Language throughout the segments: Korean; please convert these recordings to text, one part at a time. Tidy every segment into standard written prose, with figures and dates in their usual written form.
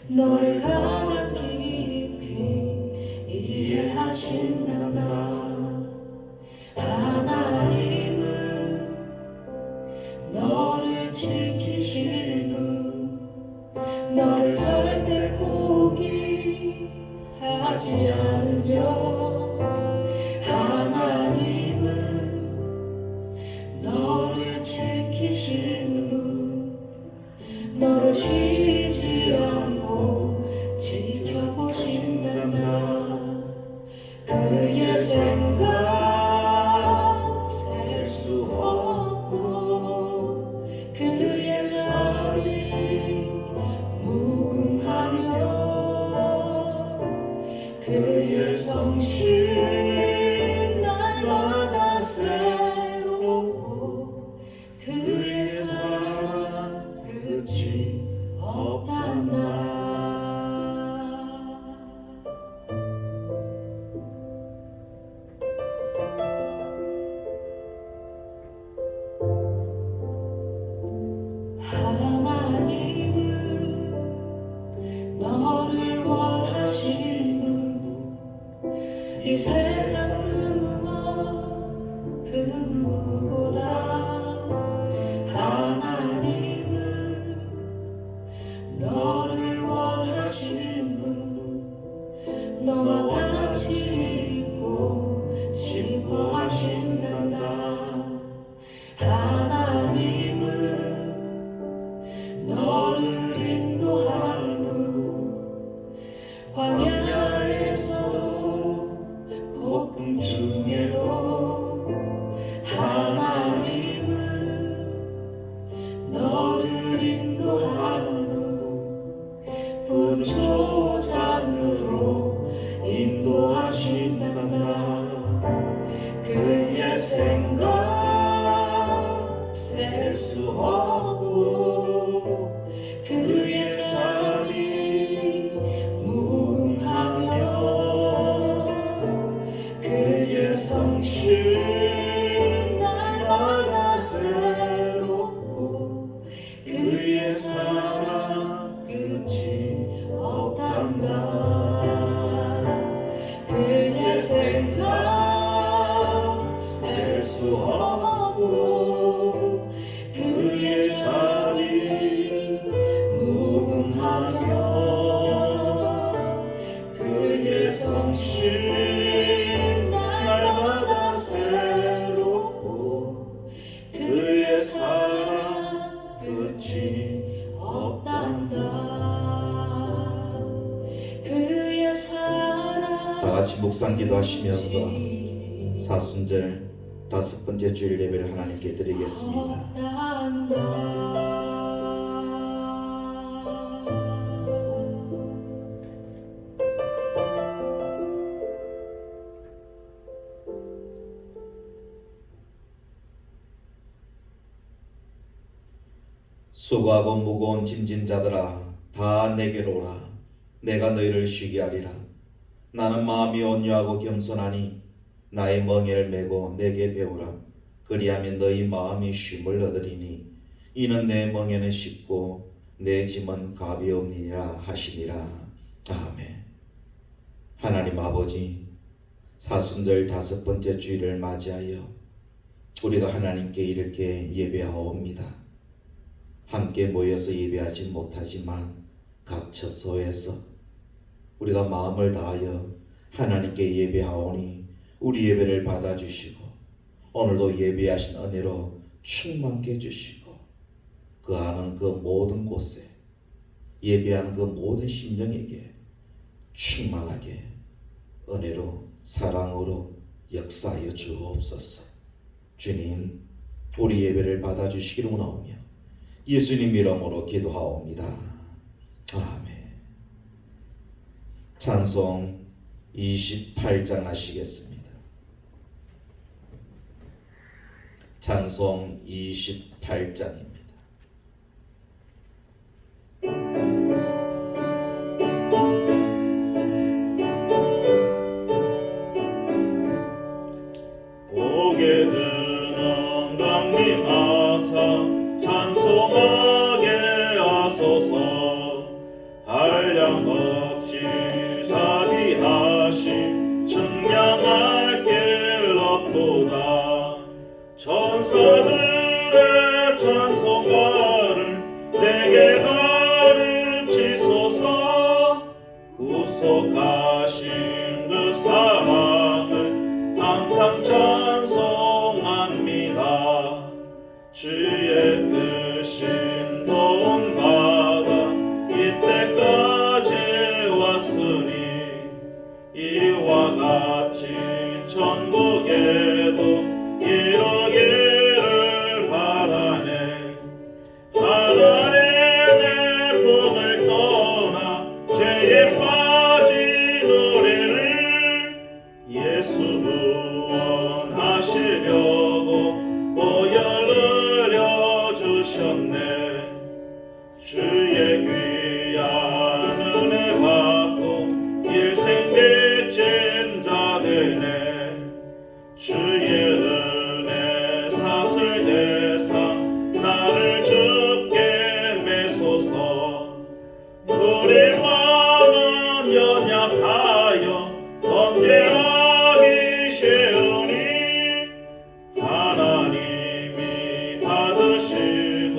너를 가장 깊이 이해하신다. 하나님은 너를 지키시는 분, 너를 절대 포기하지 않으며, 하나님은 너를 지키시는 분, 너를 쉬지 않고 지켜보신단다. 그의 생각 셀 수 없고 그의 자비 무궁하며 그의 성실 날마다 새롭고 그의 사랑 끝이 없단다. 하나님은 너를 원하시는 분, 이 세상 그 누구보다 하나님은 너를 원하시는 분, 너와 같이 있고 싶어 하신단다. 하나님은 너를 인도하는 분, 광야에서도 폭풍 중에도 하나님은 너를 인도하는 분, 분초장으로 인도하신단다. 그의 생각 셀 수 없고 그의 자비 무궁하며 그의 성실 날마다 새롭고 그의 사랑 끝이 없단다. 그의 생각 셀 수 없고 그의 자비 무궁하며 그의 성실 날마다 새롭고 그의 사랑 끝이 없단다. 그의 사랑. 다 같이 묵상 기도하시면서 사순절 5번째 주일 예배를 하나님께 드리겠습니다. 수고하고 무거운 짐진 자들아 다 내게로 오라. 내가 너희를 쉬게 하리라. 나는 마음이 온유하고 겸손하니 나의 멍에를 메고 내게 배우라. 그리하면 너희 마음이 쉼을 얻으리니 이는 내 멍에는 쉽고 내 짐은 가벼움이니라 하시니라. 아멘. 하나님 아버지, 사순절 5번째 주일을 맞이하여 우리가 하나님께 이렇게 예배하옵니다. 함께 모여서 예배하지 못하지만 각 처소에서 우리가 마음을 다하여 하나님께 예배하오니 우리 예배를 받아주시고 오늘도 예배하신 은혜로 충만케 해주시고 그 아는 그 모든 곳에 예배하는 그 모든 심령에게 충만하게 은혜로 사랑으로 역사하여 주옵소서. 주님, 우리 예배를 받아주시기를 원하오며 예수님 이름으로 기도하옵니다. 아멘. 찬송 28장 하시겠습니다. 찬송 28장입니다. 보게 드는 강림 하사 찬송하게 하소서. 한량 없이 자비하시 청량할 길 없도다. 천사들의 찬송가를 내게 가르치소서. 구속하신 그 사랑을 항상 찬송합니다. 주의 크신 도움 받아 이때까지 왔으니 이와 같이 천국에도 이루기를 바라네. 하나님의 품을 떠나 죄에 빠진 우리를 예수 구원하시려고 보혈을 흘려주셨네. 주의 귀한 은혜 받고 일생 빚진 자 되네. 주의 은혜 사슬 대상 나를 주께 매소서. 우리 마음은 연약하여 범죄하기 쉬우니 하나님이 받으시고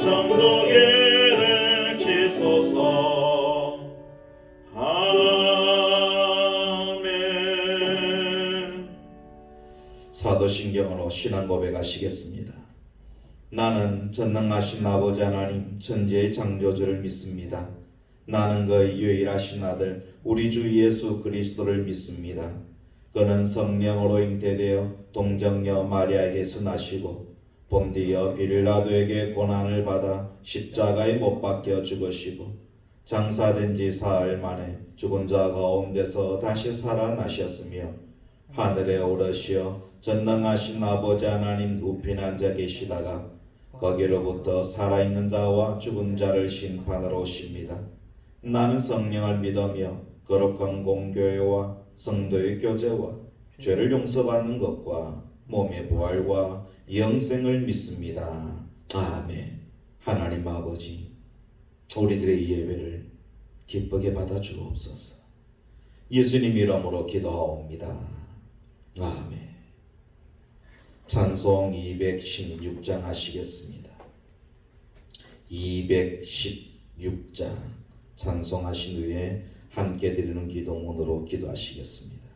정도계를 치소서. 아멘. 사도신경으로 신앙 고백하시겠습니다. 나는 전능하신 아버지 하나님 천지의 창조주를 믿습니다. 나는 그의 유일하신 아들 우리 주 예수 그리스도를 믿습니다. 그는 성령으로 잉태되어 동정녀 마리아에게서 나시고 본디어 빌라도에게 고난을 받아 십자가에 못 박혀 죽으시고 장사된 지 사흘 만에 죽은 자 가운데서 다시 살아나셨으며 하늘에 오르시어 전능하신 아버지 하나님 우편에 앉아 계시다가 거기로부터 살아있는 자와 죽은 자를 심판하러 오십니다. 나는 성령을 믿으며 거룩한 공교회와 성도의 교제와 죄를 용서받는 것과 몸의 부활과 영생을 믿습니다. 아멘. 하나님 아버지, 우리들의 예배를 기쁘게 받아 주옵소서. 예수님 이름으로 기도하옵니다. 아멘. 찬송 216장 하시겠습니다. 216장 찬송하신 후에 함께 드리는 기도문으로 기도하시겠습니다.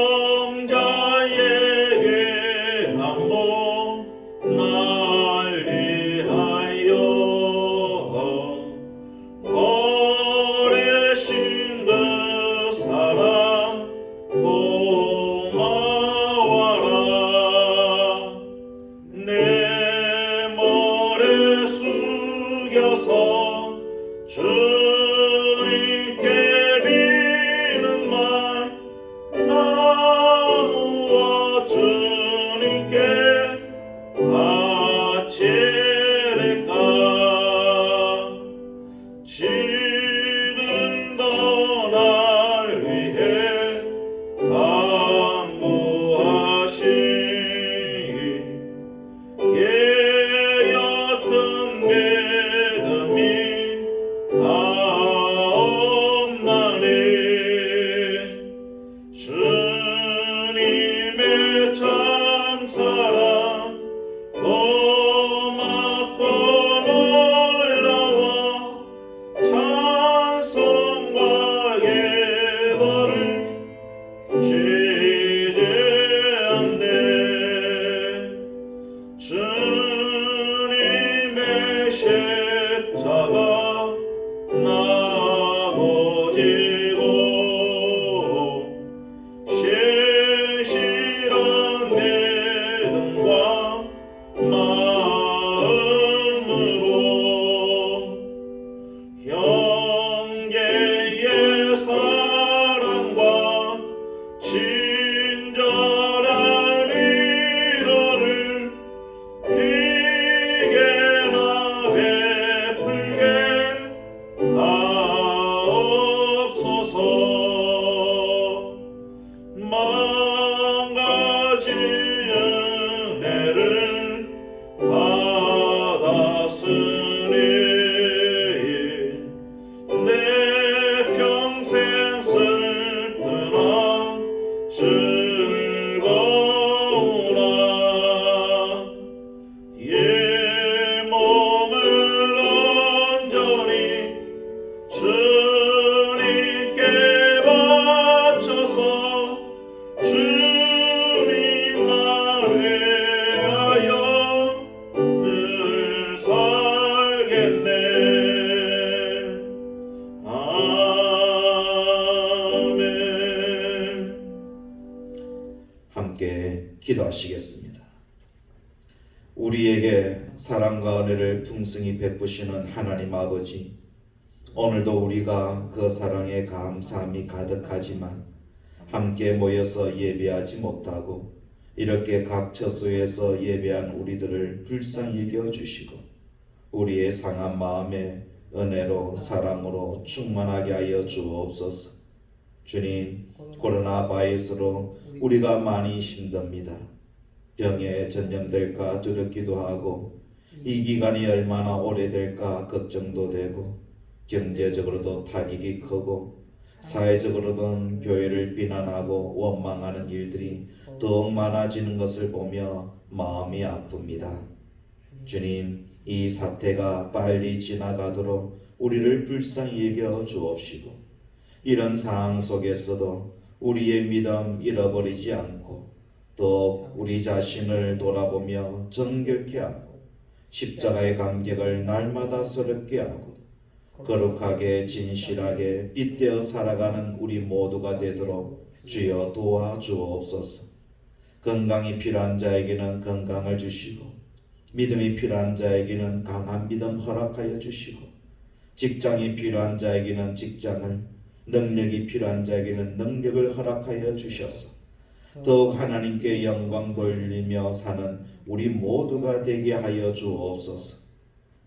성자의 예배함보 날 위하여 버리신 그 사랑 고마워라. 기도하시겠습니다. 우리에게 사랑과 은혜를 풍성히 베푸시는 하나님 아버지, 오늘도 우리가 그 사랑에 감사함이 가득하지만 함께 모여서 예배하지 못하고 이렇게 각 처소에서 예배한 우리들을 불쌍히 여겨주시고 우리의 상한 마음에 은혜로 사랑으로 충만하게 하여 주옵소서. 주님, 코로나 바이러스로 우리가 많이 힘듭니다. 병에 전염될까 두렵기도 하고 이 기간이 얼마나 오래될까 걱정도 되고 경제적으로도 타격이 크고 사회적으로는 교회를 비난하고 원망하는 일들이 더욱 많아지는 것을 보며 마음이 아픕니다. 주님, 이 사태가 빨리 지나가도록 우리를 불쌍히 여겨 주옵시고 이런 상황 속에서도 우리의 믿음 잃어버리지 않고 또 우리 자신을 돌아보며 정결케 하고 십자가의 감격을 날마다 새롭게 하고 거룩하게 진실하게 빗대어 살아가는 우리 모두가 되도록 주여 도와주옵소서. 건강이 필요한 자에게는 건강을 주시고 믿음이 필요한 자에게는 강한 믿음 허락하여 주시고 직장이 필요한 자에게는 직장을, 능력이 필요한 자에게는 능력을 허락하여 주셔서 더욱 하나님께 영광 돌리며 사는 우리 모두가 되게 하여 주옵소서.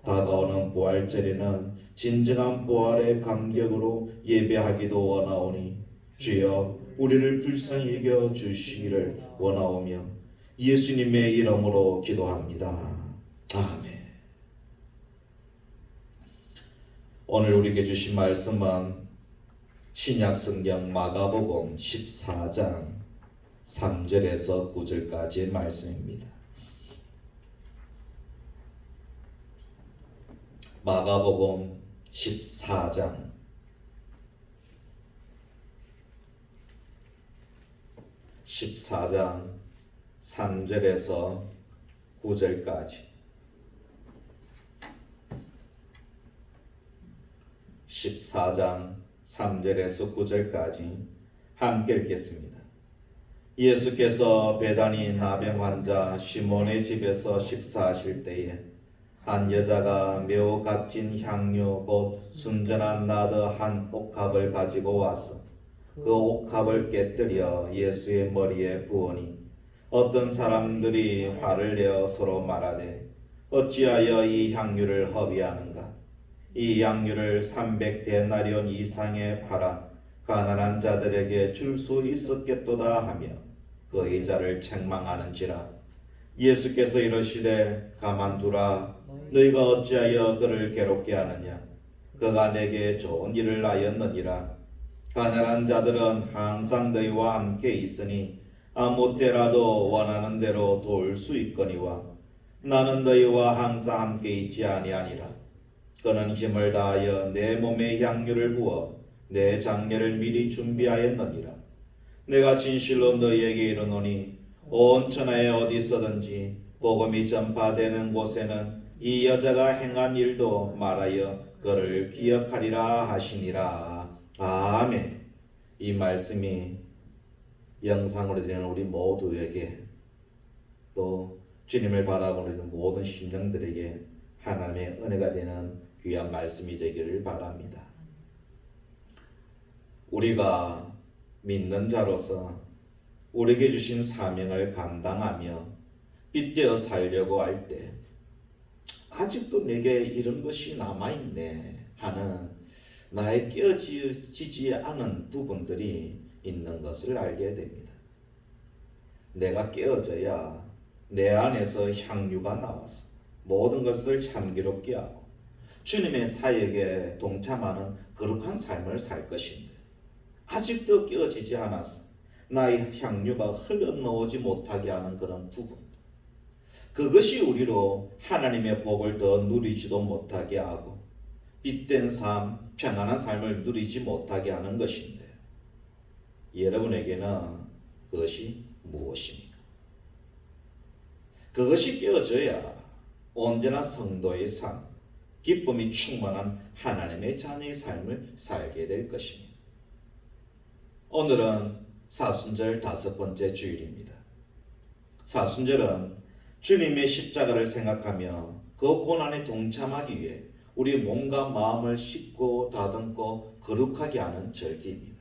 다가오는 부활절에는 진정한 부활의 감격으로 예배하기도 원하오니 주여 우리를 불쌍히 여겨 주시기를 원하오며 예수님의 이름으로 기도합니다. 아멘. 오늘 우리에게 주신 말씀은 신약성경 마가복음 14장 3절에서 9절까지의 말씀입니다. 마가복음 14장 3절에서 9절까지 14장 3절에서 9절까지 함께 읽겠습니다. 예수께서 베다니 나병 환자 시몬의 집에서 식사하실 때에 한 여자가 매우 값진 향유 곧 순전한 나드 한 옥합을 가지고 와서 그 옥합을 깨뜨려 예수의 머리에 부으니 어떤 사람들이 화를 내어 서로 말하되 어찌하여 이 향유를 허비하는가? 이 향유를 300데나리온 이상에 팔아 가난한 자들에게 줄 수 있었겠도다 하며 그 의자를 책망하는지라. 예수께서 이르시되 가만두라. 너희가 어찌하여 그를 괴롭게 하느냐? 그가 내게 좋은 일을 하였느니라. 가난한 자들은 항상 너희와 함께 있으니 아무 때라도 원하는 대로 도울 수 있거니와 나는 너희와 항상 함께 있지 아니하니라. 그는 힘을 다하여 내 몸에 향유를 부어 내 장례를 미리 준비하였느니라. 내가 진실로 너희에게 이르노니 온 천하에 어디서든지 복음이 전파되는 곳에는 이 여자가 행한 일도 말하여 그를 기억하리라 하시니라. 아멘. 이 말씀이 영상으로 드리는 우리 모두에게 또 주님을 바라보는 있는 모든 심령들에게 하나님의 은혜가 되는 귀한 말씀이 되기를 바랍니다. 우리가 믿는 자로서 우리에게 주신 사명을 감당하며 빗대어 살려고 할 때 아직도 내게 이런 것이 남아있네 하는 나의 깨어지지 않은 부분들이 있는 것을 알게 됩니다. 내가 깨어져야 내 안에서 향유가 나와서 모든 것을 향기롭게 하고 주님의 사역에 동참하는 거룩한 삶을 살 것인데 아직도 깨어지지 않아서 나의 향유가 흘러나오지 못하게 하는 그런 부분, 그것이 우리로 하나님의 복을 더 누리지도 못하게 하고 빗된 삶, 평안한 삶을 누리지 못하게 하는 것인데 여러분에게는 그것이 무엇입니까? 그것이 깨어져야 언제나 성도의 삶, 기쁨이 충만한 하나님의 자녀의 삶을 살게 될 것입니다. 오늘은 사순절 5번째 주일입니다. 사순절은 주님의 십자가를 생각하며 그 고난에 동참하기 위해 우리 몸과 마음을 씻고 다듬고 거룩하게 하는 절기입니다.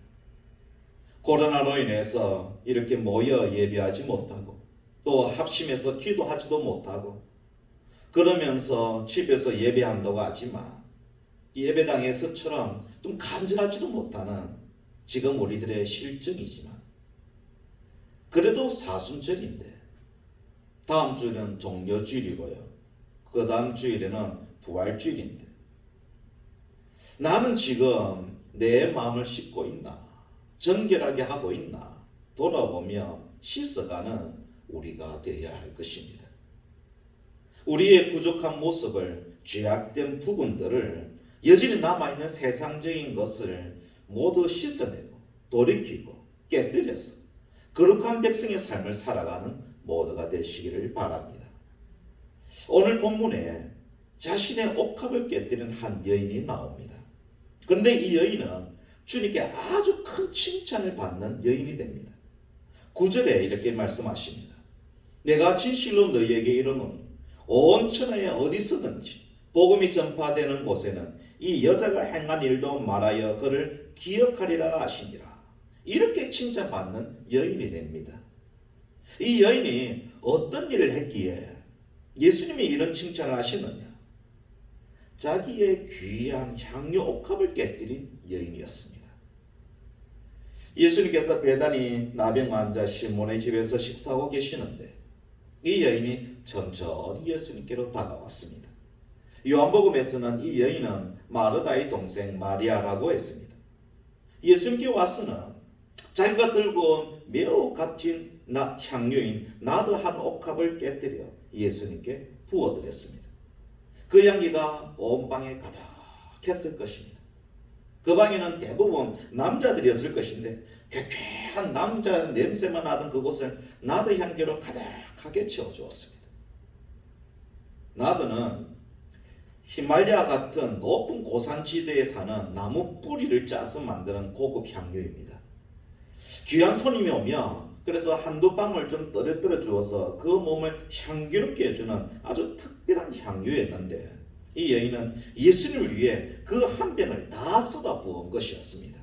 코로나로 인해서 이렇게 모여 예배하지 못하고 또 합심해서 기도하지도 못하고 그러면서 집에서 예배한다고 하지만 예배당에서처럼 좀 간절하지도 못하는 지금 우리들의 실정이지만 그래도 사순절인데 다음 주는 종려주일이고요. 그 다음 주일에는 부활주일인데 나는 지금 내 마음을 씻고 있나? 정결하게 하고 있나? 돌아보며 씻어가는 우리가 되어야 할 것입니다. 우리의 부족한 모습을 죄악된 부분들을 여전히 남아있는 세상적인 것을 모두 씻어내고 돌이키고 깨뜨려서 거룩한 백성의 삶을 살아가는 모두가 되시기를 바랍니다. 오늘 본문에 자신의 옥합을 깨뜨린 한 여인이 나옵니다. 그런데 이 여인은 주님께 아주 큰 칭찬을 받는 여인이 됩니다. 9절에 이렇게 말씀하십니다. 내가 진실로 너희에게 이르노니 온 천하에 어디서든지 복음이 전파되는 곳에는 이 여자가 행한 일도 말하여 그를 기억하리라 하시니라. 이렇게 칭찬받는 여인이 됩니다. 이 여인이 어떤 일을 했기에 예수님이 이런 칭찬을 하시느냐? 자기의 귀한 향유 옥합을 깨뜨린 여인이었습니다. 예수님께서 배단이 나병 환자 시몬의 집에서 식사하고 계시는데 이 여인이 천천히 예수님께로 다가왔습니다. 요한복음에서는 이 여인은 마르다의 동생 마리아라고 했습니다. 예수님께 와서는 자기가 들고 온 매우 값진 향유인 나드 한 옥합을 깨뜨려 예수님께 부어드렸습니다. 그 향기가 온 방에 가득했을 것입니다. 그 방에는 대부분 남자들이었을 것인데 쾌쾌한 남자 냄새만 나던 그곳을 나드 향기로 가득하게 채워주었습니다. 나드는 히말라야 같은 높은 고산지대에 사는 나무 뿌리를 짜서 만드는 고급 향유입니다. 귀한 손님이 오면 그래서 한두 방울 좀 떨어뜨려 주어서 그 몸을 향기롭게 해주는 아주 특별한 향유였는데 이 여인은 예수님을 위해 그 한 병을 다 쏟아 부은 것이었습니다.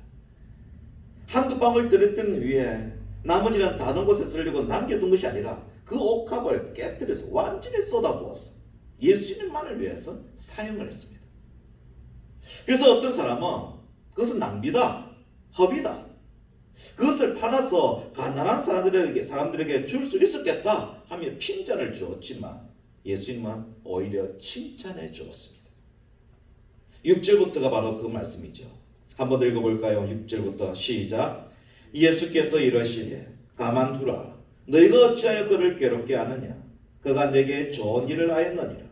한두 방울 떨어뜨린 위에 나머지는 다른 곳에 쓰려고 남겨둔 것이 아니라 그 옥합을 깨뜨려서 완전히 쏟아 부었어. 예수님만을 위해서 사용을 했습니다. 그래서 어떤 사람은 그것은 낭비다, 허비다. 그것을 팔아서 가난한 사람들에게 줄 수 있었겠다 하며 핀잔을 주었지만 예수님은 오히려 칭찬해 주었습니다. 6절부터가 바로 그 말씀이죠. 한번 더 읽어볼까요? 6절부터 시작. 예수께서 이러시되 가만두라. 너희가 어찌하여 그를 괴롭게 하느냐? 그가 내게 좋은 일을 하였느니라.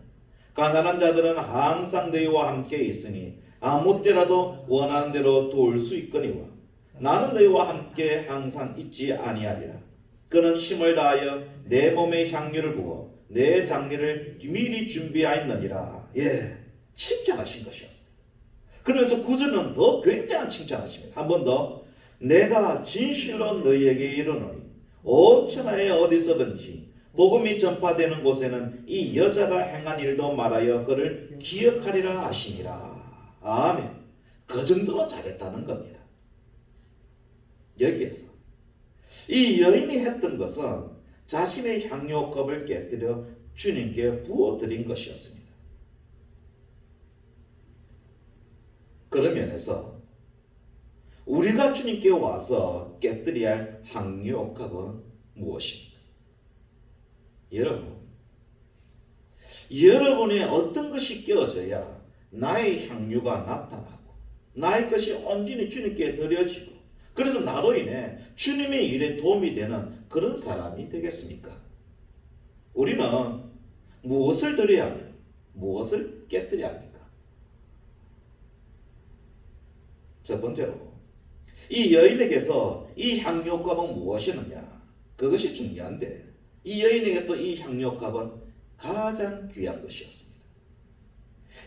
가난한 자들은 항상 너희와 함께 있으니 아무 때라도 원하는 대로 도울 수 있거니와 나는 너희와 함께 항상 있지 아니하리라. 그는 힘을 다하여 내 몸에 향유를 부어 내 장례를 미리 준비하였느니라. 칭찬하신 것이었습니다. 그러면서 9절은 더 굉장한 칭찬하십니다. 한 번 더. 내가 진실로 너희에게 이르노니 온 천하에 어디서든지 복음이 전파되는 곳에는 이 여자가 행한 일도 말하여 그를 기억하리라 하시니라. 아멘. 그 정도로 잘했다는 겁니다. 여기에서 이 여인이 했던 것은 자신의 향유컵을 깨뜨려 주님께 부어드린 것이었습니다. 그런 면에서 우리가 주님께 와서 깨뜨려야 할 향유컵은 무엇입니까? 여러분의 어떤 것이 깨어져야 나의 향유가 나타나고 나의 것이 온전히 주님께 드려지고 그래서 나로 인해 주님의 일에 도움이 되는 그런 사람이 되겠습니까? 우리는 무엇을 드려야 하며 무엇을 깨뜨려야 합니까? 첫 번째로 이 여인에게서 이 향유값은 무엇이느냐? 그것이 중요한데 이 여인에게서 이 향유값은 가장 귀한 것이었습니다.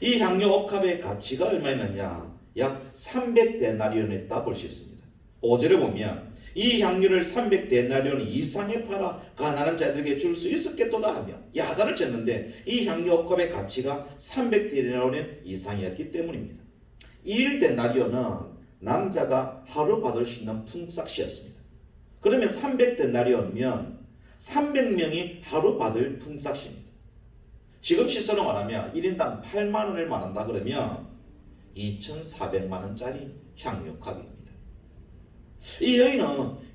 이 향유옥합의 가치가 얼마였느냐? 약 300데나리온에 볼 수 있습니다. 5절에 보면 이 향유를 300데나리온 이상에 팔아 가난한 자들에게 줄 수 있었겠도다 하며 야단을 쳤는데 이 향유 옥합의 가치가 300데나리온 이상이었기 때문입니다. 1데나리온은 남자가 하루 받을 수 있는 품삯이었습니다. 그러면 300데나리온이면 300명이 하루 받을 품삯입니다. 지금 시세로 말하면 1인당 8만 원을 말한다 그러면 2,400만 원짜리 향유값입니다. 이 여인은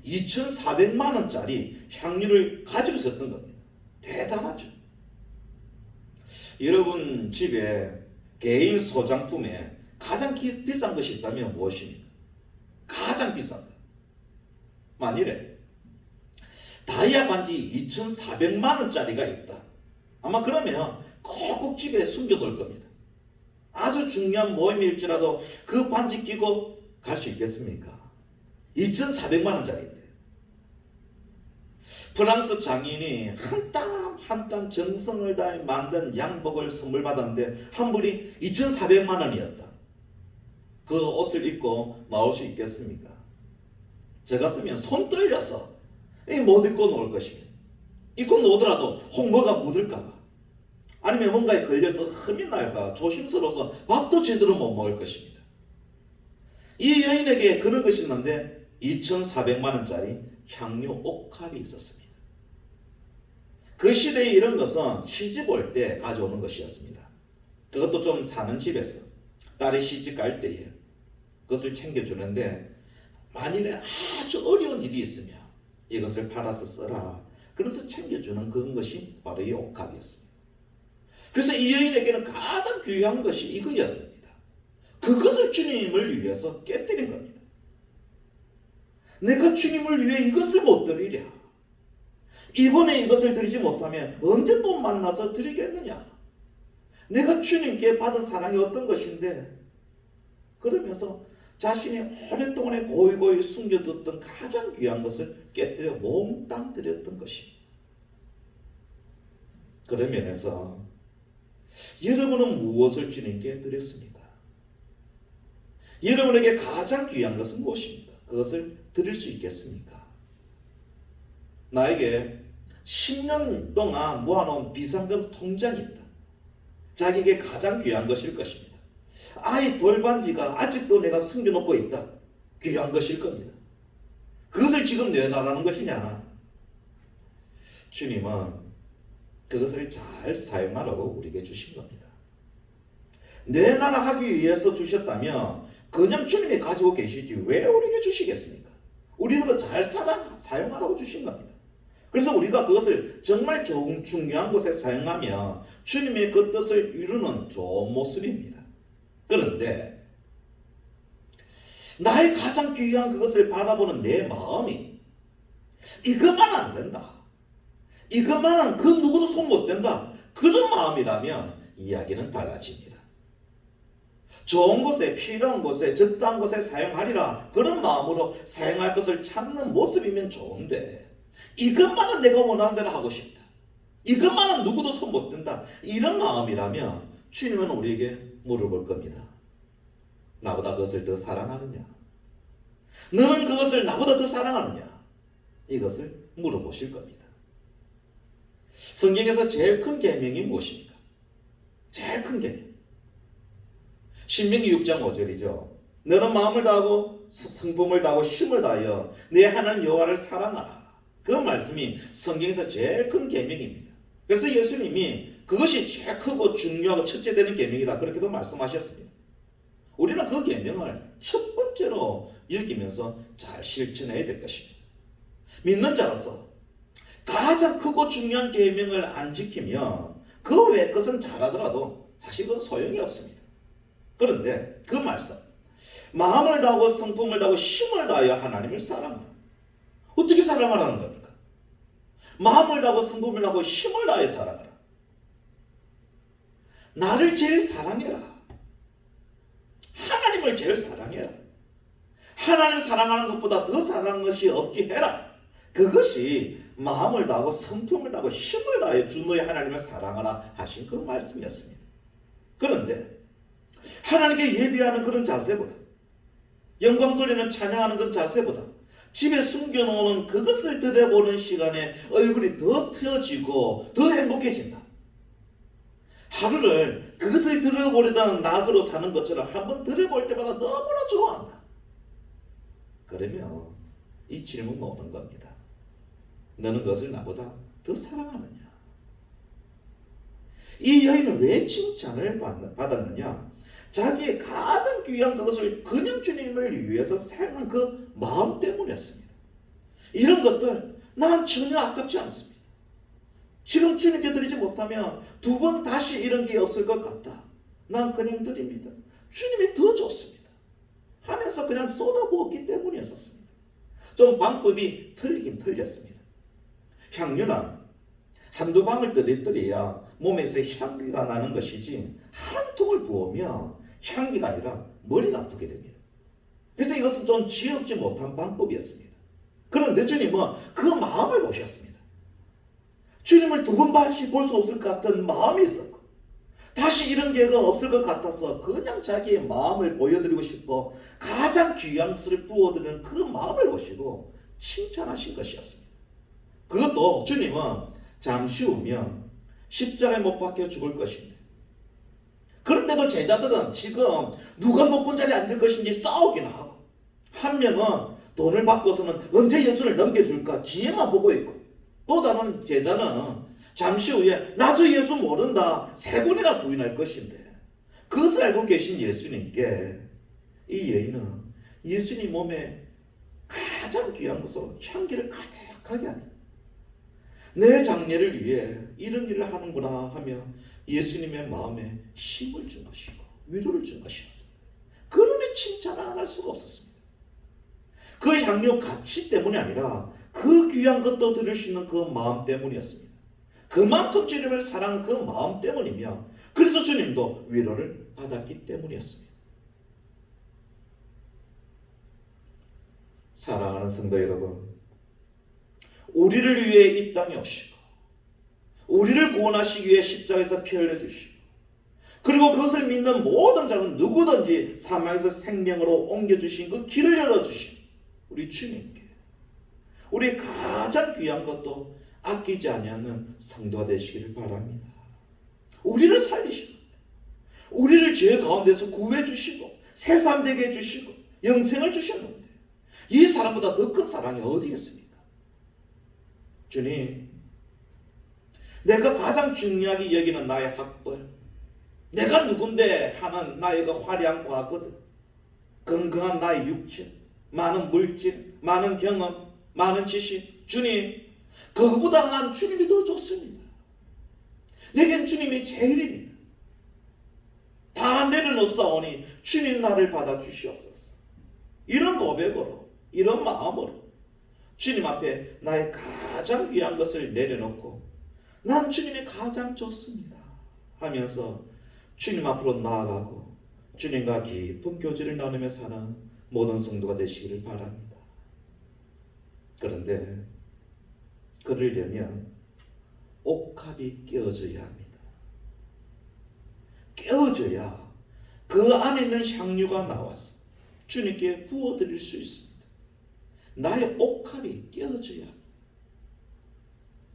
2,400만 원짜리 향유를 가지고 있었던 겁니다. 대단하죠. 여러분 집에 개인 소장품에 가장 비싼 것이 있다면 무엇입니까? 가장 비싼 것. 만일에 다이아 반지 2,400만 원짜리가 있다. 아마 그러면 꼭꼭 집에 숨겨둘 겁니다. 아주 중요한 모임일지라도 그 반지 끼고 갈 수 있겠습니까? 2,400만 원짜리인데. 프랑스 장인이 한 땀 한 땀 정성을 다해 만든 양복을 선물 받았는데 한 벌이 2,400만 원이었다. 그 옷을 입고 나올 수 있겠습니까? 저 같으면 손 떨려서 못 입고 놓을 것입니다. 입고 놓더라도 홍보가 묻을까봐 아니면 뭔가에 걸려서 흠이 날까 조심스러워서 밥도 제대로 못 먹을 것입니다. 이 여인에게 그런 것이 있는데 2,400만 원짜리 향유 옥합이 있었습니다. 그 시대에 이런 것은 시집 올 때 가져오는 것이었습니다. 그것도 좀 사는 집에서 딸이 시집 갈 때에 그것을 챙겨주는데 만일에 아주 어려운 일이 있으면 이것을 팔아서 써라. 그러면서 챙겨주는 그런 것이 바로 이 옥합이었습니다. 그래서 이 여인에게는 가장 귀한 것이 이거였습니다. 그것을 주님을 위해서 깨뜨린 겁니다. 내가 주님을 위해 이것을 못 드리랴. 이번에 이것을 드리지 못하면 언제 또 만나서 드리겠느냐. 내가 주님께 받은 사랑이 어떤 것인데 그러면서 자신이 오랫동안에 고이고이 숨겨뒀던 가장 귀한 것을 깨뜨려 몽땅 드렸던 것입니다. 그런 면에서 여러분은 무엇을 주님께 드렸습니까? 여러분에게 가장 귀한 것은 무엇입니까? 그것을 드릴 수 있겠습니까? 나에게 10년 동안 모아놓은 비상금 통장이 있다. 자기에게 가장 귀한 것일 것입니다. 아이 돌반지가 아직도 내가 숨겨놓고 있다. 귀한 것일 겁니다. 그것을 지금 내놔라는 것이냐? 주님은 그것을 잘 사용하라고 우리에게 주신 겁니다. 내놔라 하기 위해서 주셨다면 그냥 주님이 가지고 계시지 왜 우리에게 주시겠습니까? 우리들은 잘 사용하라고 주신 겁니다. 그래서 우리가 그것을 정말 중요한 곳에 사용하면 주님의 그 뜻을 이루는 좋은 모습입니다. 그런데 나의 가장 귀한 그것을 바라보는 내 마음이 이것만 안 된다. 이것만은 그 누구도 손 못 댄다. 그런 마음이라면 이야기는 달라집니다. 좋은 곳에 필요한 곳에 적당한 곳에 사용하리라. 그런 마음으로 사용할 것을 찾는 모습이면 좋은데 이것만은 내가 원하는 대로 하고 싶다. 이것만은 누구도 손 못 댄다. 이런 마음이라면 주님은 우리에게 물어볼 겁니다. 나보다 그것을 더 사랑하느냐? 너는 그것을 나보다 더 사랑하느냐? 이것을 물어보실 겁니다. 성경에서 제일 큰 계명이 무엇입니까? 제일 큰 계명. 신명기 6장 5절이죠. 너는 마음을 다하고 성품을 다하고 힘을 다하여 내 하나님 여호와를 사랑하라. 그 말씀이 성경에서 제일 큰 계명입니다. 그래서 예수님이 그것이 제일 크고 중요하고 첫째 되는 계명이다. 그렇게도 말씀하셨습니다. 우리는 그 계명을 첫 번째로 여기면서 잘 실천해야 될 것입니다. 믿는 자로서 가장 크고 중요한 계명을 안 지키면 그 외의 것은 잘하더라도 사실 그건 소용이 없습니다. 그런데 그 말씀 마음을 다하고 성품을 다하고 힘을 다하여 하나님을 사랑하라. 어떻게 사랑하라는 겁니까? 마음을 다하고 성품을 다하고 힘을 다하여 사랑하라. 나를 제일 사랑해라. 하나님을 제일 사랑해라. 하나님 사랑하는 것보다 더 사랑하는 것이 없게 해라. 그것이 마음을 다하고 성품을 다하고 힘을 다하여 주 너의 하나님을 사랑하라 하신 그 말씀이었습니다. 그런데 하나님께 예배하는 그런 자세보다 영광 돌리는 찬양하는 그 자세보다 집에 숨겨놓은 그것을 들여보는 시간에 얼굴이 더 펴지고 더 행복해진다. 하루를 그것을 들여보려다는 낙으로 사는 것처럼 한번 들여볼 때마다 너무나 좋아한다. 그러면 이 질문 오는 겁니다. 너는 그것을 나보다 더 사랑하느냐? 이 여인은 왜 칭찬을 받았느냐? 자기의 가장 귀한 그것을 그냥 주님을 위해서 사용한 그 마음 때문이었습니다. 이런 것들 난 전혀 아깝지 않습니다. 지금 주님께 드리지 못하면 두 번 다시 이런 게 없을 것 같다. 난 그냥 드립니다. 주님이 더 좋습니다. 하면서 그냥 쏟아부었기 때문이었습니다. 좀 방법이 틀리긴 틀렸습니다. 향유는 한두 방울 떨어뜨려야 몸에서 향기가 나는 것이지 한 통을 부으면 향기가 아니라 머리가 아프게 됩니다. 그래서 이것은 좀 지혜롭지 못한 방법이었습니다. 그런데 주님은 그 마음을 보셨습니다. 주님을 두 번 다시 볼 수 없을 것 같은 마음이 있었고 다시 이런 기회가 없을 것 같아서 그냥 자기의 마음을 보여드리고 싶어 가장 귀한 것을 부어드리는 그 마음을 보시고 칭찬하신 것이었습니다. 그것도 주님은 잠시 후면 십자가에 못 박혀 죽을 것인데 그런데도 제자들은 지금 누가 높은 자리에 앉을 것인지 싸우긴 하고 한 명은 돈을 받고서는 언제 예수를 넘겨줄까 기회만 보고 있고 또 다른 제자는 잠시 후에 나 저 예수 모른다 3번이나 부인할 것인데 그것을 알고 계신 예수님께 이 여인은 예수님 몸에 가장 귀한 것으로 향기를 가득하게 하니 내 장례를 위해 이런 일을 하는구나 하며 예수님의 마음에 힘을 준 것이고 위로를 준 것이었습니다. 그러니 칭찬을 안 할 수가 없었습니다. 그 향유 가치 때문이 아니라 그 귀한 것도 들을 수 있는 그 마음 때문이었습니다. 그만큼 주님을 사랑하는 그 마음 때문이며 그래서 주님도 위로를 받았기 때문이었습니다. 사랑하는 성도 여러분, 우리를 위해 이 땅에 오시고 우리를 구원하시기 위해 십자가에서 피 흘려주시고 그리고 그것을 믿는 모든 자는 누구든지 사망에서 생명으로 옮겨주신 그 길을 열어주신 우리 주님께 우리 가장 귀한 것도 아끼지 아니하는 성도가 되시기를 바랍니다. 우리를 살리시고 우리를 죄 가운데서 구해주시고 새삼 되게 해주시고 영생을 주셨는데 이 사람보다 더 큰 사랑이 어디 있습니까? 주님, 내가 가장 중요하게 여기는 나의 학벌, 내가 누군데 하는 나의 그 화려한 과거들, 건강한 나의 육체, 많은 물질, 많은 경험, 많은 지식, 주님, 그거보다 난 주님이 더 좋습니다. 내겐 주님이 제일입니다. 다 내려놓사오니 주님 나를 받아주시옵소서. 이런 고백으로, 이런 마음으로 주님 앞에 나의 가장 귀한 것을 내려놓고 난 주님이 가장 좋습니다 하면서 주님 앞으로 나아가고 주님과 깊은 교제를 나누며 사는 모든 성도가 되시기를 바랍니다. 그런데 그러려면 옥합이 깨어져야 합니다. 깨어져야 그 안에 있는 향유가 나와서 주님께 부어드릴 수 있습니다. 나의 옥합이 깨어져야 합니다.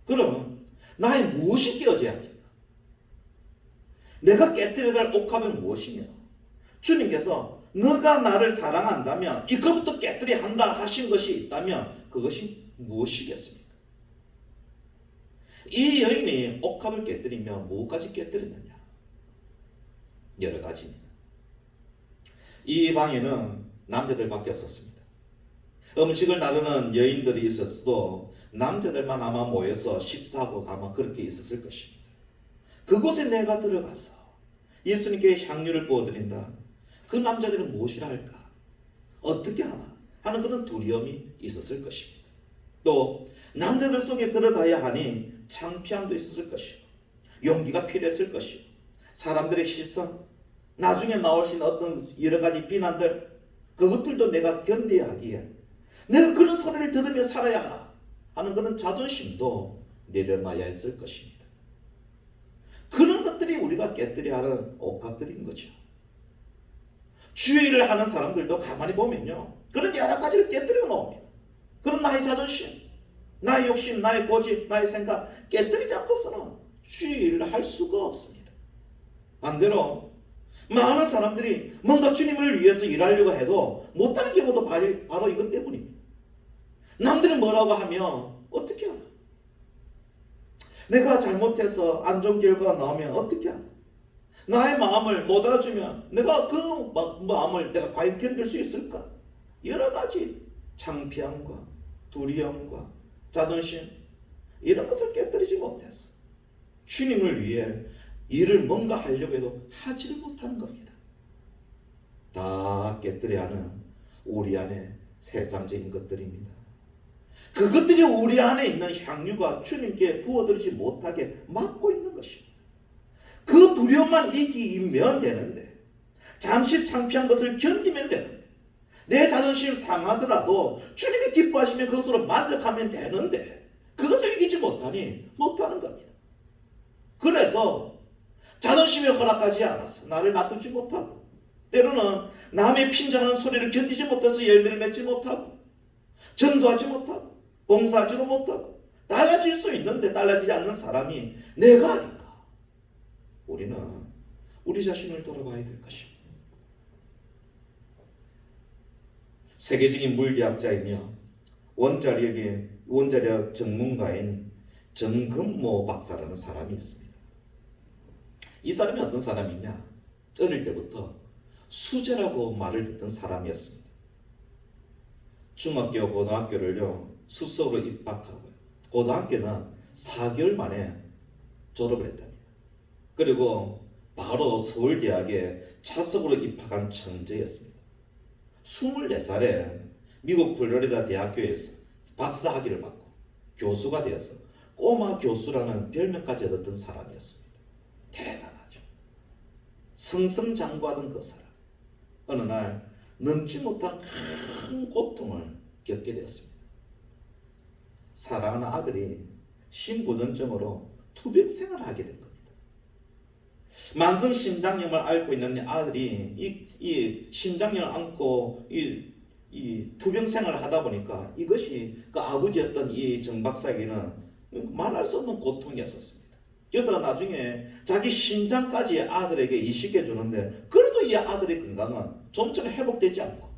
그러면 나의 무엇이 깨어져야 합니까? 내가 깨뜨려야 할 옥합은 무엇이냐? 주님께서 너가 나를 사랑한다면 이것부터 깨뜨려야 한다 하신 것이 있다면 그것이 무엇이겠습니까? 이 여인이 옥합을 깨뜨리면 뭐까지 깨뜨렸느냐? 여러 가지입니다. 이 방에는 남자들밖에 없었습니다. 음식을 나르는 여인들이 있었어도 남자들만 아마 모여서 식사하고 아마 그렇게 있었을 것입니다. 그곳에 내가 들어가서 예수님께 향유를 부어드린다. 그 남자들은 무엇이라 할까? 어떻게 하나? 하는 그런 두려움이 있었을 것입니다. 또 남자들 속에 들어가야 하니 창피함도 있었을 것이고 용기가 필요했을 것이고 사람들의 시선, 나중에 나올 수 있는 어떤 여러 가지 비난들 그것들도 내가 견뎌야 하기에 내가 그런 소리를 들으며 살아야 하나 하는 그런 자존심도 내려놔야 했을 것입니다. 그런 것들이 우리가 깨뜨려야 하는 옥합들인 거죠. 주의 일을 하는 사람들도 가만히 보면요 그런 여러 가지를 깨뜨려 놓습니다. 그런 나의 자존심, 나의 욕심, 나의 고집, 나의 생각 깨뜨리지 않고서는 주일을 할 수가 없습니다. 반대로 많은 사람들이 뭔가 주님을 위해서 일하려고 해도 못하는 경우도 바로 이것 때문입니다. 남들이 뭐라고 하면 어떻게 하나? 내가 잘못해서 안 좋은 결과가 나오면 어떻게 하나? 나의 마음을 못 알아주면 내가 그 마음을 내가 과연 견딜 수 있을까? 여러 가지 창피함과 두려움과 자존심 이런 것을 깨뜨리지 못해서 주님을 위해 일을 뭔가 하려고 해도 하지를 못하는 겁니다. 다 깨뜨려야 하는 우리 안에 세상적인 것들입니다. 그것들이 우리 안에 있는 향유가 주님께 부어들이지 못하게 막고 있는 것입니다. 그 두려움만 이기면 되는데, 잠시 창피한 것을 견디면 되는데, 내 자존심 상하더라도 주님이 기뻐하시면 그것으로 만족하면 되는데 그것을 이기지 못하니 못하는 겁니다. 그래서 자존심이 허락하지 않아서 나를 놔두지 못하고, 때로는 남의 핀잔하는 소리를 견디지 못해서 열매를 맺지 못하고, 전도하지 못하고, 봉사하지도 못하고, 달라질 수 있는데 달라지지 않는 사람이 내가 아닌가? 우리는 우리 자신을 돌아봐야 될 것입니다. 세계적인 물리학자이며 원자력 전문가인 정근모 박사라는 사람이 있습니다. 이 사람이 어떤 사람이냐? 어릴 때부터 수재라고 말을 듣던 사람이었습니다. 중학교, 고등학교를요 수석으로 입학하고요. 고등학교는 4개월 만에 졸업을 했답니다. 그리고 바로 서울대학에 차석으로 입학한 천재였습니다. 24살에 미국 플로리다 대학교에서 박사학위를 받고 교수가 되어서 꼬마 교수라는 별명까지 얻었던 사람이었습니다. 대단하죠. 승승장구하던 그 사람, 어느 날 넘지 못한 큰 고통을 겪게 되었습니다. 사랑하는 아들이 심부전증으로 투병 생활을 하게 된 겁니다. 만성 심장염을 앓고 있는 아들이 이 심장염을 앓고 이 투병 생활을 하다 보니까 이것이 그 아버지였던 이 정 박사에게는 말할 수 없는 고통이었었습니다. 그래서 나중에 자기 심장까지 아들에게 이식해 주는데, 그래도 이 아들의 건강은 좀처럼 회복되지 않고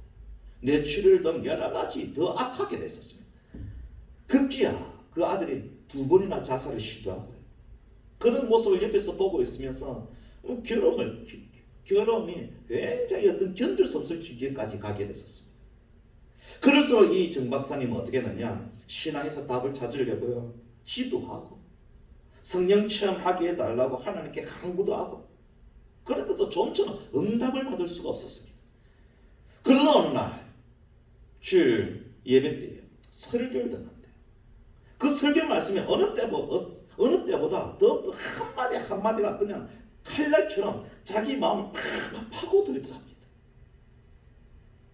뇌출혈 등 여러 가지 더 악하게 됐었습니다. 급기야 그 아들이 2번이나 자살을 시도하고요. 그런 모습을 옆에서 보고 있으면서 결함이 굉장히 어떤 견딜 수 없을 지경까지 가게 됐었습니다. 그래서 이 정 박사님은 어떻게 했느냐? 신앙에서 답을 찾으려고요, 기도하고 성령 체험하게 해달라고 하나님께 간구도 하고, 그런데도 좀처럼 응답을 받을 수가 없었습니다. 그러다 어느 날 주일 예배 때에 설교를 듣는데, 그 설교 말씀이 어느 때보다 더 한마디가 그냥 칼날처럼 자기 마음을 팍 파고들더랍니다.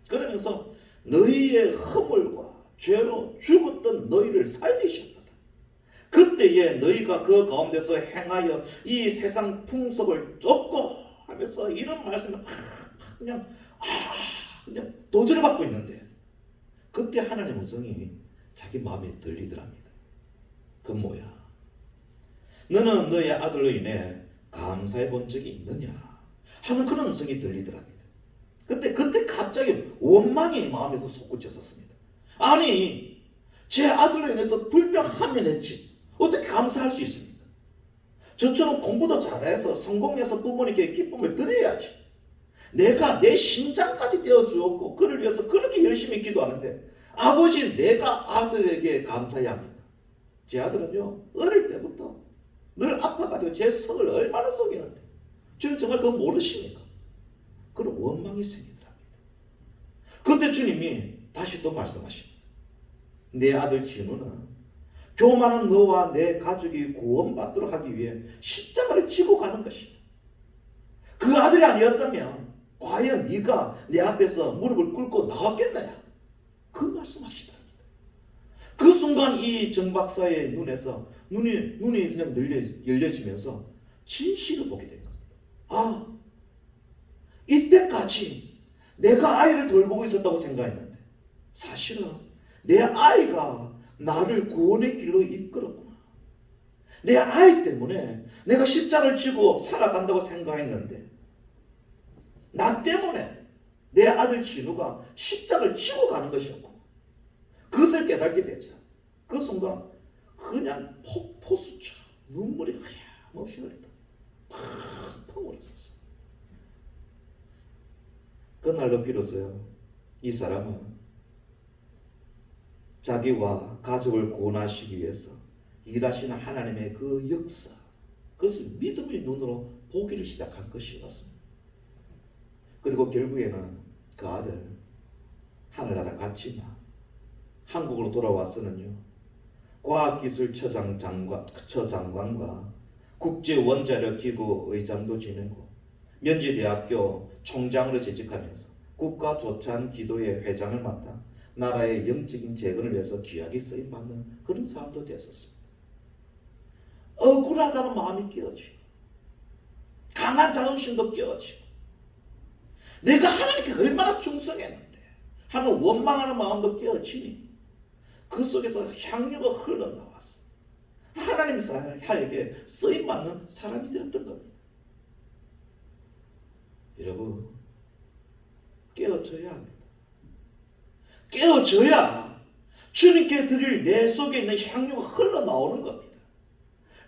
그러면서 너희의 허물과 죄로 죽었던 너희를 살리셨도다. 그때에 너희가 그 가운데서 행하여 이 세상 풍속을 쫓고 하면서 이런 말씀을 그냥 도전을 받고 있는데, 그때 하나님의 음성이 자기 마음에 들리더랍니다. 그 뭐야? 너는 너의 아들로 인해 감사해 본 적이 있느냐? 하는 그런 음성이 들리더랍니다. 그때 갑자기 원망이 마음에서 솟구쳤었습니다. 아니, 제 아들로 인해서 불평하면 했지 어떻게 감사할 수 있습니까? 저처럼 공부도 잘해서 성공해서 부모님께 기쁨을 드려야지. 내가 내 심장까지 떼어주었고 그를 위해서 그렇게 열심히 기도하는데 아버지, 내가 아들에게 감사해야 합니까? 제 아들은요 어릴 때부터 늘 아파가지고 제 성을 얼마나 속이는데 주님 정말 그거 모르십니까? 그런 원망이 생기더랍니다. 그때 주님이 다시 또 말씀하십니다. 내 아들 진우는 교만한 너와 내 가족이 구원받도록 하기 위해 십자가를 지고 가는 것이다. 그 아들이 아니었다면 과연 네가 내 앞에서 무릎을 꿇고 나왔겠느냐? 그 말씀하시더랍니다. 그 순간 이 정 박사의 눈에서 눈이 그냥 열려지면서 진실을 보게 된 겁니다. 아, 이때까지 내가 아이를 돌보고 있었다고 생각했는데 사실은 내 아이가 나를 구원의 길로 이끌었구나. 내 아이 때문에 내가 십자가를 지고 살아간다고 생각했는데 나 때문에 내 아들 진우가 십자가를 지고 가는 것이었고 그것을 깨닫게 되자 그 순간 그냥 폭포수처럼 눈물이 하염없이 흘린다. 펑펑 울었었어. 그날로 비로소요 이 사람은 자기와 가족을 구원하시기 위해서 일하시는 하나님의 그 역사 그것을 믿음의 눈으로 보기를 시작한 것이었습니다. 그리고 결국에는 그 아들 하늘나라 갔지만 한국으로 돌아와서는요 과학기술처장관과 국제원자력기구 의장도 지내고 면지대학교 총장으로 재직하면서 국가조찬기도회 회장을 맡아 나라의 영적인 재건을 위해서 귀하게 쓰임받는 그런 사람도 됐었습니다. 억울하다는 마음이 깨어지고 강한 자존심도 깨어지고 내가 하나님께 얼마나 충성했는데 하는 원망하는 마음도 깨어지니 그 속에서 향유가 흘러나왔어. 하나님 사에게 쓰임받는 사람이 되었던 겁니다. 여러분 깨어져야 합니다. 깨어져야 주님께 드릴 내 속에 있는 향유가 흘러나오는 겁니다.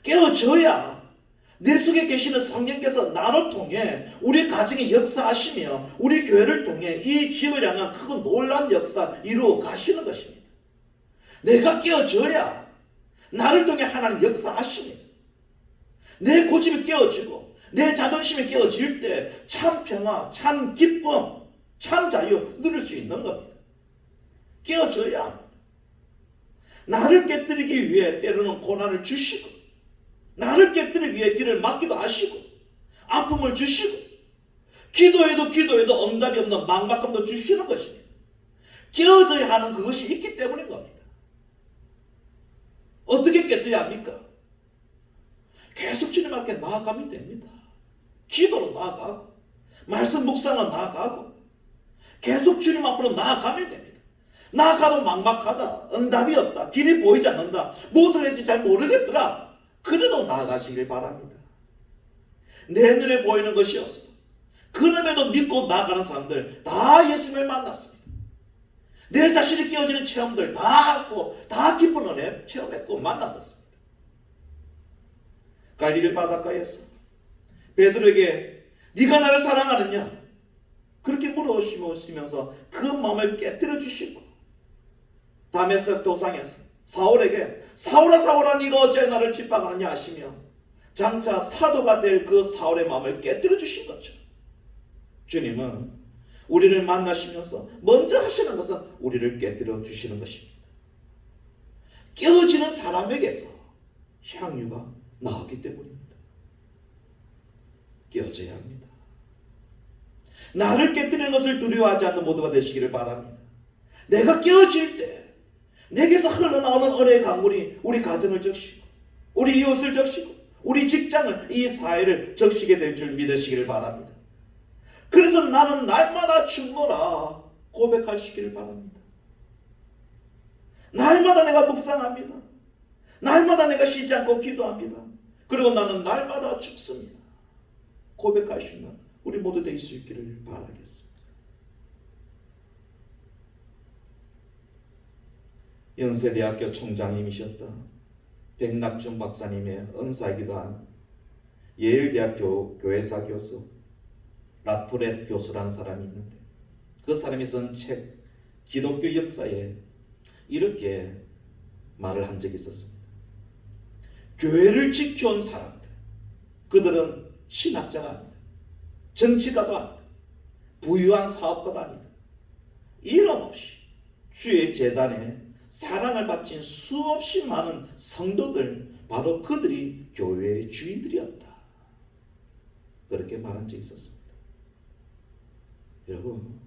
깨어져야 내 속에 계시는 성령께서 나를 통해 우리 가정에 역사하시며 우리 교회를 통해 이 지역을 향한 크고 놀라운 역사 이루어 가시는 것입니다. 내가 깨어져야 나를 통해 하나님 역사하십니다. 내 고집이 깨어지고 내 자존심이 깨어질 때 참 평화, 참 기쁨, 참 자유 누릴 수 있는 겁니다. 깨어져야 합니다. 나를 깨뜨리기 위해 때로는 고난을 주시고 나를 깨뜨리기 위해 길을 막기도 하시고 아픔을 주시고 기도해도 응답이 없는 망박함도 주시는 것입니다. 깨어져야 하는 그것이 있기 때문인 겁니다. 어떻게 깨뜨려야 합니까? 계속 주님 앞에 나아가면 됩니다. 기도로 나아가고 말씀 묵상으로 나아가고 계속 주님 앞으로 나아가면 됩니다. 나아가도 막막하다, 응답이 없다, 길이 보이지 않는다, 무엇을 해야 될지 잘 모르겠더라. 그래도 나아가시길 바랍니다. 내 눈에 보이는 것이 없어. 그럼에도 믿고 나아가는 사람들 다 예수님을 만났습니다. 내 자신이 깨어지는 체험들 다 하고 다 기쁜 은혜 체험했고 만났었습니다. 갈릴리 바닷가에서 베드로에게 네가 나를 사랑하느냐 그렇게 물어오시면서 그 마음을 깨뜨려 주시고 다메섹 도상에서 사울에게 사울아 네가 어째 나를 핍박하느냐 하시며 장차 사도가 될 그 사울의 마음을 깨뜨려 주신 것처럼 주님은 우리를 만나시면서 먼저 하시는 것은 우리를 깨뜨려 주시는 것입니다. 깨어지는 사람에게서 향유가 나오기 때문입니다. 깨어져야 합니다. 나를 깨뜨리는 것을 두려워하지 않는 모두가 되시기를 바랍니다. 내가 깨어질 때 내게서 흘러나오는 은혜의 강물이 우리 가정을 적시고 우리 이웃을 적시고 우리 직장을 이 사회를 적시게 될 줄 믿으시기를 바랍니다. 그래서 나는 날마다 죽노라 고백하시기를 바랍니다. 날마다 내가 묵상합니다. 날마다 내가 쉬지 않고 기도합니다. 그리고 나는 날마다 죽습니다. 고백할 수 있는 우리 모두 되실 수 있기를 바라겠습니다. 연세대학교 총장님이셨던 백낙준 박사님의 은사이기도 한 예일대학교 교회사 교수 라토렛 교수라는 사람이 있는데 그 사람이 쓴 책 기독교 역사에 이렇게 말을 한 적이 있었습니다. 교회를 지켜온 사람들 그들은 신학자가 아니다. 정치가도 아니다. 부유한 사업가도 아니다. 이름 없이 주의 재단에 사랑을 바친 수없이 많은 성도들 바로 그들이 교회의 주인들이었다. 그렇게 말한 적이 있었습니다. 여러분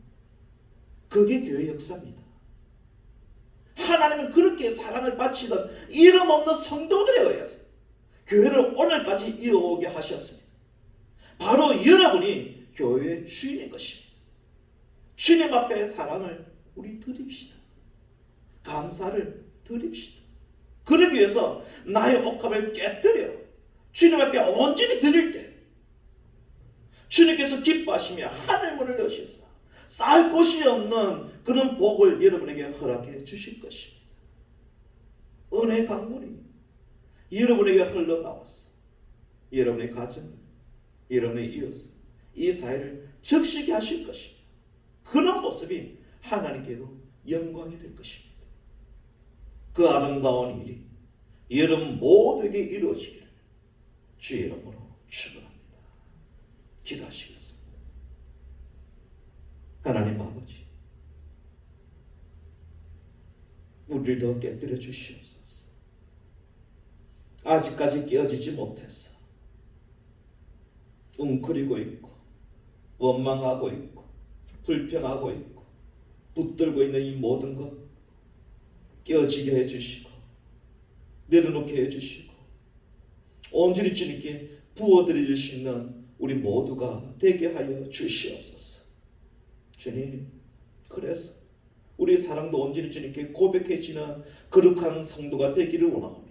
그게 교회 역사입니다. 하나님은 그렇게 사랑을 바치던 이름 없는 성도들에 의해서 교회를 오늘까지 이어오게 하셨습니다. 바로 여러분이 교회의 주인인 것입니다. 주님 앞에 사랑을 우리 드립시다. 감사를 드립시다. 그러기 위해서 나의 옥합을 깨뜨려 주님 앞에 온전히 드릴 때 주님께서 기뻐하시며 하늘문을 여시사 쌓을 곳이 없는 그런 복을 여러분에게 허락해 주실 것입니다. 은혜의 강물이 여러분에게 흘러나와서 여러분의 가정을, 여러분의 이웃을, 이 사회를 적시게 하실 것입니다. 그런 모습이 하나님께도 영광이 될 것입니다. 그 아름다운 일이 여러분 모두에게 이루어지기를 주의 이름으로 축원합니다. 기도하시겠습니다. 하나님 아버지, 우리를 더 깨뜨려 주시옵소서. 아직까지 깨어지지 못해서 웅크리고 있고 원망하고 있고 불평하고 있고 붙들고 있는 이 모든 것 깨어지게 해주시고 내려놓게 해주시고 온전히 주님께 부어드릴 수 있는 우리 모두가 되게 하여 주시옵소서. 주님, 그래서 우리 사랑도 온전히 주님께 고백해지는 거룩한 성도가 되기를 원하오며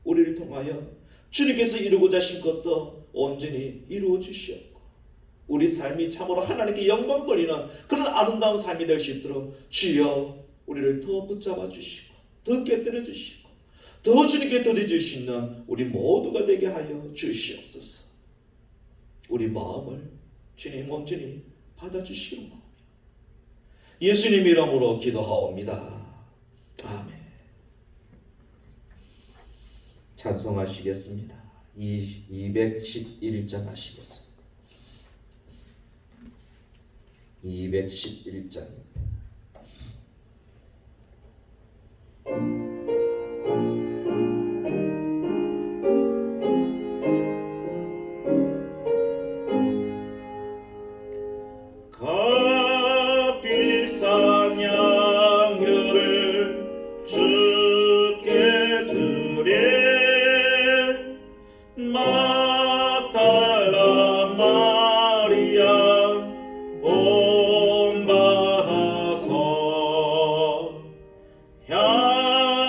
우리를 통하여 주님께서 이루고자 하신 것도 온전히 이루어 주시옵고 우리 삶이 참으로 하나님께 영광 돌리는 그런 아름다운 삶이 될 수 있도록 주여 우리를 더 붙잡아 주시고 더 깨뜨려 주시고 더 주님께 드려줄 수 있는 우리 모두가 되게 하여 주시옵소서. 우리 마음을 주님 온전히 받아주시기를 원하오며 예수님 이름으로 기도하옵니다. 아멘. 찬송하시겠습니다. 211장 하시겠습니다. 211장입니다. 값비싼 양육을 주께 드려 막달라 마리아 본받아서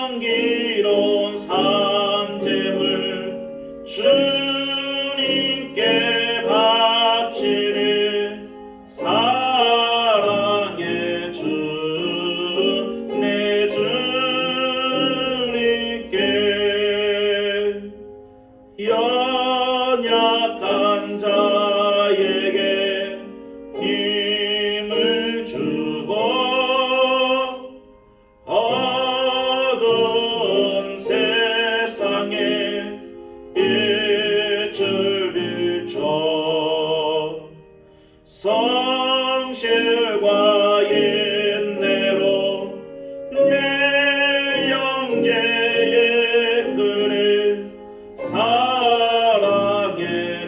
향기로운 산재물 주님께 바치는 사랑의 주 내 주님께 연약한 자에게 힘을 주고 어두운 세상에 빛을 비춰 성실과 인내로 내 영예에 끌릴 사랑의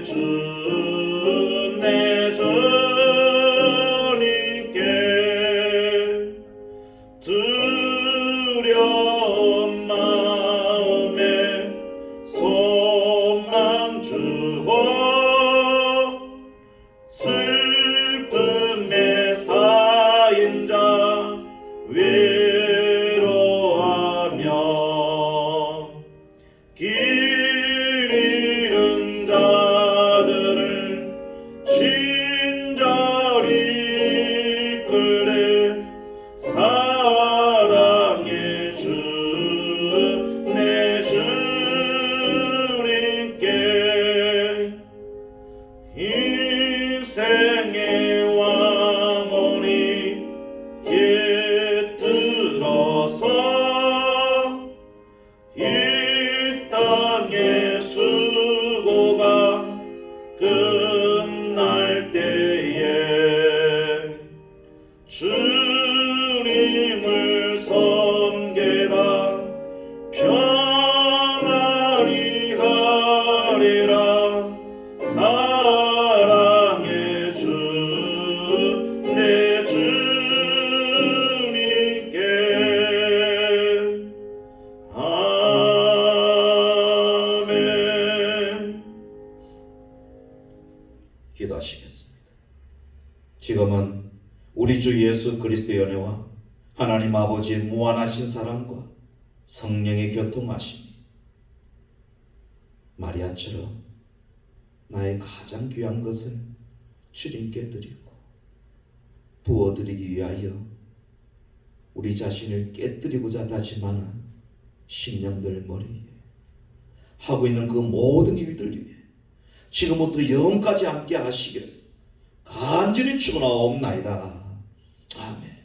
주 내 주님께 두려운 마음에 소망 주고 슬픔에 쌓인 자 위로하며 길 잃은 자들을 친절히 이끌네 사랑의 주 내 주님께 인생의 왕원이 깃들어서 이 땅의 수고가 끝날 때에 주님을 섬기다 평안히 가리라 사랑의 주 내 주님께 아멘. 기도하시겠습니다. 지금은 우리 주 예수 그리스도의 은혜와 하나님 아버지의 무한하신 사랑과 성령의 교통하심이 마리아처럼 나의 가장 귀한 것을 주님께 드리고 부어드리기 위하여 우리 자신을 깨뜨리고자 다짐하는 심령들 머리에 하고 있는 그 모든 일들 위해 지금부터 영까지 함께 하시기를 간절히 축원하옵나이다. 아멘.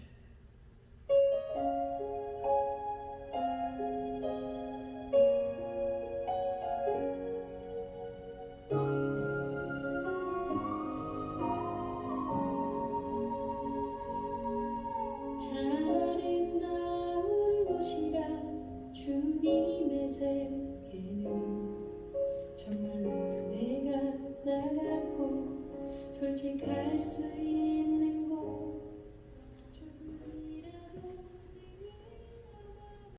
참 아름다운 곳이라 주님의 세계는 정말로 내가 나갔고 솔직할 수 있는